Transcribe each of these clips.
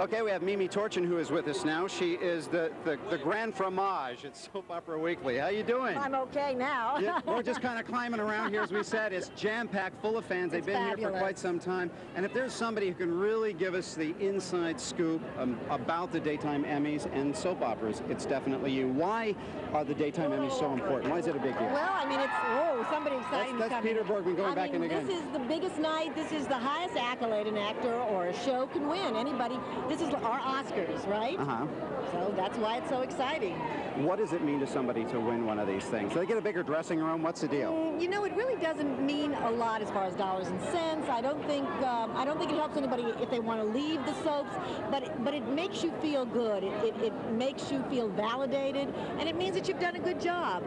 Okay, we have Mimi Torchin, who is with us now. She is the grand fromage at Soap Opera Weekly. How you doing? I'm okay now. Yeah, we're just kind of climbing around here, as we said. It's jam-packed, full of fans. They've been here for quite some time. And if there's somebody who can really give us the inside scoop about the Daytime Emmys and soap operas, it's definitely you. Why are the Daytime Emmys so important? Why is it a big deal? Well, I mean, it's, whoa, somebody exciting That's coming. Peter Bergman going back in again. This is the biggest night. This is the highest accolade an actor or a show can win. Anybody, this is our Oscars, right? Uh-huh. So that's why it's so exciting. What does it mean to somebody to win one of these things? Do they get a bigger dressing room? What's the deal? You know, it really doesn't mean a lot as far as dollars and cents. I don't think it helps anybody if they want to leave the soaps, but it makes you feel good. It makes you feel validated, and it means that you've done a good job.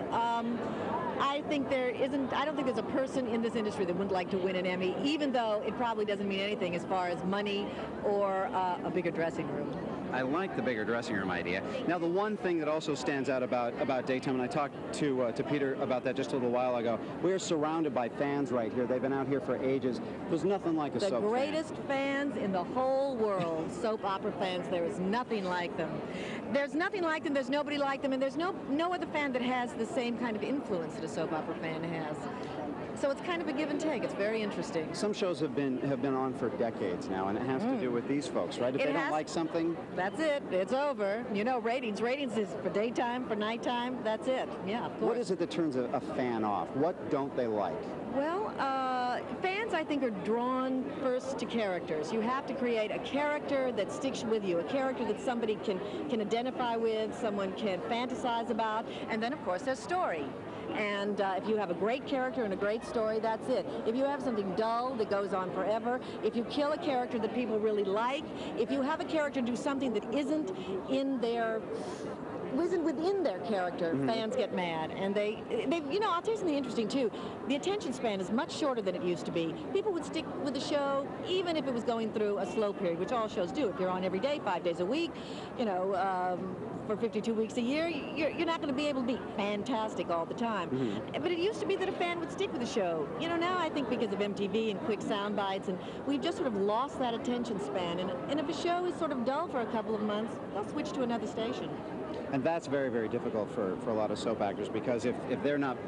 I don't think there's a person in this industry that wouldn't like to win an Emmy, even though it probably doesn't mean anything as far as money or a bigger dressing room. I like the bigger dressing room idea. Now, the one thing that also stands out about Daytime, and I talked to Peter about that just a little while ago, we are surrounded by fans right here. They've been out here for ages. There's nothing like a soap fan. The greatest fans in the whole world, soap opera fans. There is nothing like them. There's nothing like them. There's nobody like them, and there's no other fan that has the same kind of influence that a soap opera fan has. So it's kind of a give and take. It's very interesting. Some shows have been on for decades now, and it has to do with these folks, right? If they don't like something, that's it. It's over. You know, ratings. Ratings is for daytime, for nighttime. That's it. Yeah, of course. What is it that turns a fan off? What don't they like? Well, fans, I think, are drawn first to characters. You have to create a character that sticks with you, a character that somebody can identify with, someone can fantasize about, and then, of course, there's story. And if you have a great character and a great story, that's it. If you have something dull that goes on forever, if you kill a character that people really like, if you have a character do something that isn't within their character, fans get mad. And they, you know, I'll tell you something interesting, too. The attention span is much shorter than it used to be. People would stick with the show even if it was going through a slow period, which all shows do. If you're on every day, 5 days a week, you know, for 52 weeks a year, you're not going to be able to be fantastic all the time. But it used to be that a fan would stick with the show. You know, now I think because of MTV and quick sound bites, and we've just sort of lost that attention span. And if a show is sort of dull for a couple of months, they'll switch to another station. And that's very, very difficult for a lot of soap actors, because if they're not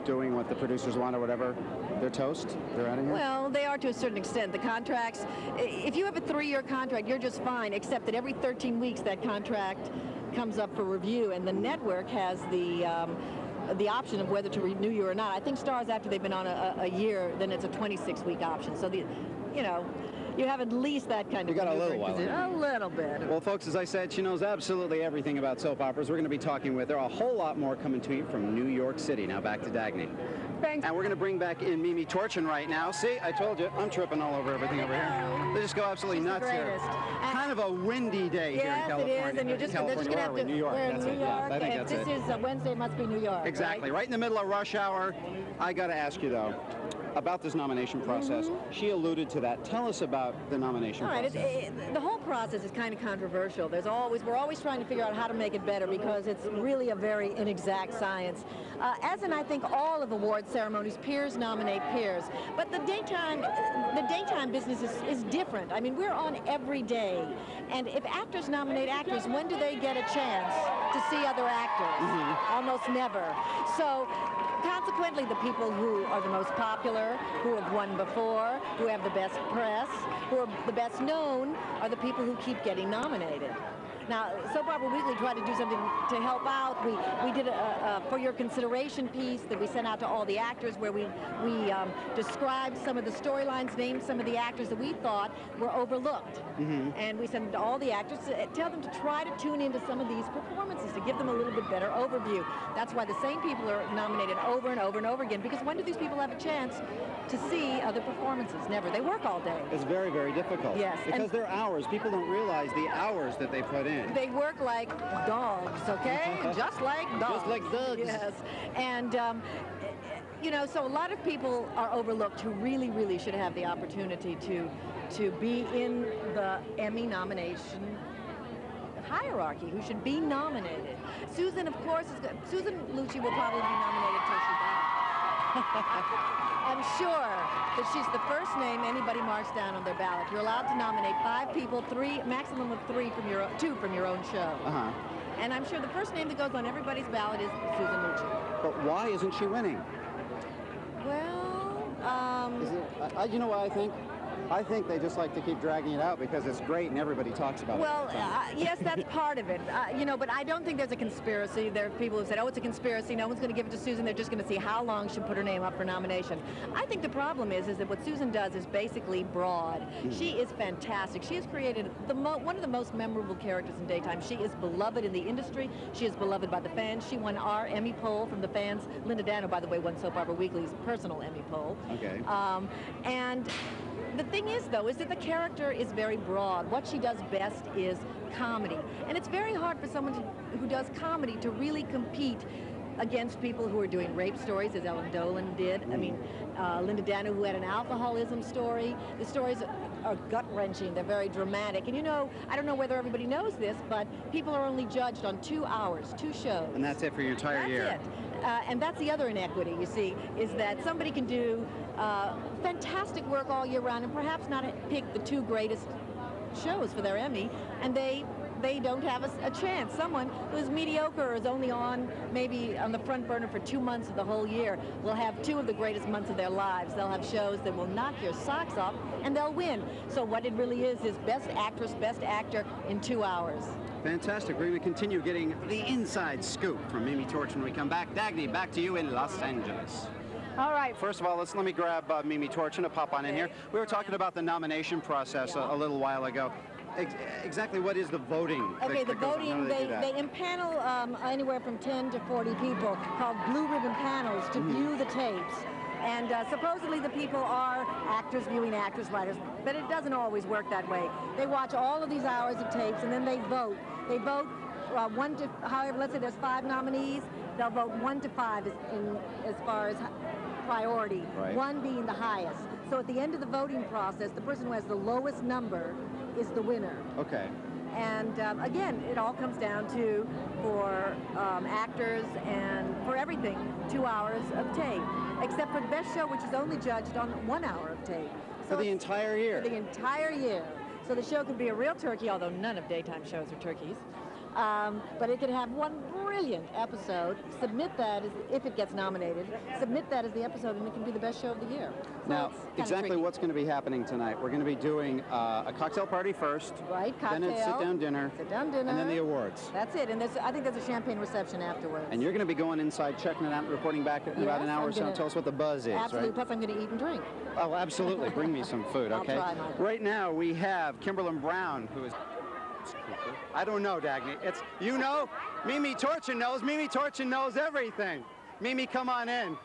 doing what the producers want or whatever, they're toast? They're out of here? Well, they are to a certain extent. The contracts, if you have a 3-year contract, you're just fine, except that every 13 weeks that contract comes up for review, and the network has the option of whether to renew you or not. I think Stars, after they've been on a year, then it's a 26-week option. So, you know, you have at least that kind of... You got a little while. A little bit. Well, folks, as I said, she knows absolutely everything about soap operas. We're going to be talking with her. A whole lot more coming to you from New York City. Now back to Dagny. Thanks. And we're going to bring back in Mimi Torchin right now. See, I told you, I'm tripping all over everything over here. They just go absolutely nuts here. Kind of a windy day here in California. Yes, it is, and you're just going to have to... New York, we're in that's New it. York. Yeah, I think that's this is Wednesday, must be New York. Exactly. Right in the middle of rush hour. I got to ask you, though, about this nomination process. She alluded to that. Tell us about the nomination process. The whole process is kind of controversial. We're always trying to figure out how to make it better, because it's really a very inexact science. As in, I think, all of award ceremonies, peers nominate peers. But the daytime business is different. I mean, we're on every day. And if actors nominate actors, when do they get a chance to see other actors? Almost never. So, consequently, the people who are the most popular, who have won before, who have the best press, who are the best known, are the people who keep getting nominated. Now, Soap Opera Weekly tried to do something to help out. We did a For Your Consideration piece that we sent out to all the actors, where we described some of the storylines, named some of the actors that we thought were overlooked. And we sent them to all the actors to tell them to try to tune into some of these performances, to give them a little bit better overview. That's why the same people are nominated over and over and over again, because when do these people have a chance to see other performances? Never. They work all day. It's very, very difficult. Yes. Because they're hours. People don't realize the hours that they put in. They work like dogs, okay? Just like dogs. Just like dogs. Yes. And, you know, so a lot of people are overlooked who really, really should have the opportunity to be in the Emmy nomination hierarchy, who should be nominated. Susan, of course, Susan Lucci will probably be nominated till she dies. I'm sure that she's the first name anybody marks down on their ballot. You're allowed to nominate 5 people, 3, maximum of 3 from your 2 from your own show. And I'm sure the first name that goes on everybody's ballot is Susan Lucci. But why isn't she winning? Well, you know what I think? I think they just like to keep dragging it out because it's great and everybody talks about it. Well, yes, that's part of it. You know, but I don't think there's a conspiracy. There are people who said, oh, it's a conspiracy. No one's going to give it to Susan. They're just going to see how long she'll put her name up for nomination. I think the problem is that what Susan does is basically broad. She is fantastic. She has created one of the most memorable characters in daytime. She is beloved in the industry. She is beloved by the fans. She won our Emmy poll from the fans. Linda Dano, by the way, won Soap Opera Weekly's personal Emmy poll. Okay. And the thing is, though, is that the character is very broad. What she does best is comedy. And it's very hard for someone who does comedy to really compete against people who are doing rape stories, as Ellen Dolan did. I mean, Linda Dano, who had an alcoholism story. The stories are gut-wrenching. They're very dramatic. And you know, I don't know whether everybody knows this, but people are only judged on 2 hours, 2 shows. And that's it for your entire year. That's it. And that's the other inequity, you see, is that somebody can do fantastic work all year round and perhaps not pick the 2 greatest shows for their Emmy, and they don't have a chance. Someone who's mediocre or is only on maybe on the front burner for 2 months of the whole year will have 2 of the greatest months of their lives. They'll have shows that will knock your socks off, and they'll win. So what it really is best actress, best actor in 2 hours. Fantastic. We're going to continue getting the inside scoop from Mimi Torchin when we come back. Dagny, back to you in Los Angeles. All right. First of all, let me grab Mimi Torchin to pop on in here. We were talking about the nomination process a little while ago. Exactly what is the voting? Okay, the voting, they impanel anywhere from 10 to 40 people called blue ribbon panels to view the tapes. And supposedly the people are actors viewing actors, writers, but it doesn't always work that way. They watch all of these hours of tapes and then they vote. They vote 1 to, however, let's say there's 5 nominees, they'll vote 1 to 5 as far as priority, right. 1 being the highest. So at the end of the voting process, the person who has the lowest number is the winner. Okay. And again, it all comes down to, for actors and for everything, 2 hours of tape, except for the best show, which is only judged on 1 hour of tape. So for the entire year? For the entire year. So the show could be a real turkey, although none of daytime shows are turkeys. But it could have 1 brilliant episode, submit that if it gets nominated, submit that as the episode, and it can be the best show of the year. So now, exactly what's going to be happening tonight? We're going to be doing a cocktail party first. Right, cocktail. Then a sit-down dinner. Sit-down dinner. And then the awards. That's it, and I think there's a champagne reception afterwards. And you're going to be going inside, checking it out, and reporting back in about an hour or so. Tell us what the buzz is, absolutely, right? plus I'm going to eat and drink. Oh, absolutely. Bring me some food, okay? I'll try, Michael. Right now, we have Kimberlyn Brown, who is... I don't know, Dagny. It's, you know, Mimi Torchin knows. Mimi Torchin knows everything. Mimi, come on in.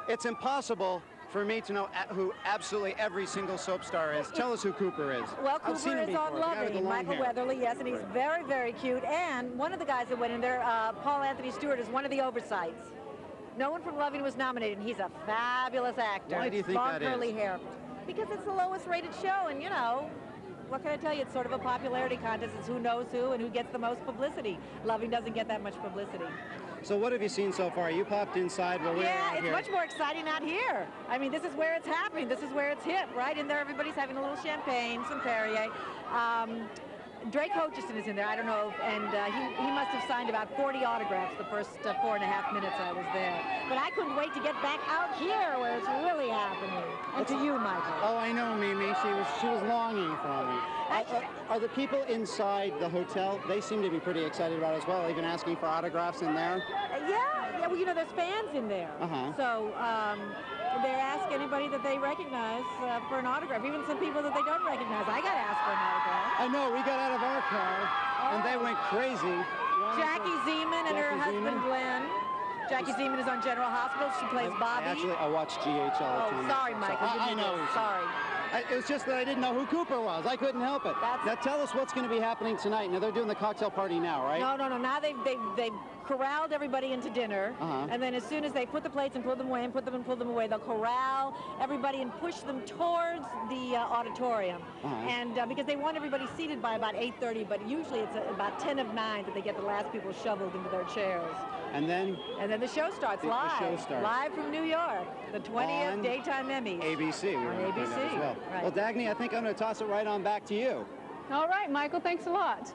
It's impossible for me to know who absolutely every single soap star is. Tell us who Cooper is. Well, Cooper is on Loving, Michael Weatherly, yes, and he's very, very cute. And one of the guys that went in there, Paul Anthony Stewart, is one of the oversights. No one from Loving was nominated, and he's a fabulous actor. Why do you think long, that is? curly hair. Because it's the lowest rated show, and you know, what can I tell you? It's sort of a popularity contest. It's who knows who and who gets the most publicity. Loving doesn't get that much publicity. So what have you seen so far? You popped inside where we're out here. Yeah, it's much more exciting out here. I mean, this is where it's happening. This is where it's hip, right? In there, everybody's having a little champagne, some Perrier. Drake Hutchison is in there, I don't know, and he must have signed about 40 autographs the first 4.5 minutes I was there. But I couldn't wait to get back out here where it's really happening. And to you, Michael. Oh, I know, Mimi. She was longing for me. Are the people inside the hotel, they seem to be pretty excited about it as well, even asking for autographs in there? Yeah, well, you know, there's fans in there. So they ask anybody that they recognize for an autograph, even some people that they don't recognize. I got asked for an autograph. I know, we got out of our car, and they went crazy. Jackie Zeman and her husband, Glenn. Jackie Zeman is on General Hospital. She plays Bobby. Actually, I watch GH all the time. Oh, sorry, Michael. So, I know. Sorry. It was just that I didn't know who Cooper was. I couldn't help it. Now tell us what's going to be happening tonight. Now they're doing the cocktail party now, right? No. Now they've corralled everybody into dinner, and then as soon as they put the plates and put them away and put them and pull them away, they'll corral everybody and push them towards the auditorium. And because they want everybody seated by about 8:30, but usually it's about 10 of 9 that they get the last people shoveled into their chairs. And then the show starts live. The show starts. Live from New York, the 20th Daytime Emmys. ABC. On ABC. As well. Right. Well, Dagny, I think I'm going to toss it right on back to you. All right, Michael, thanks a lot.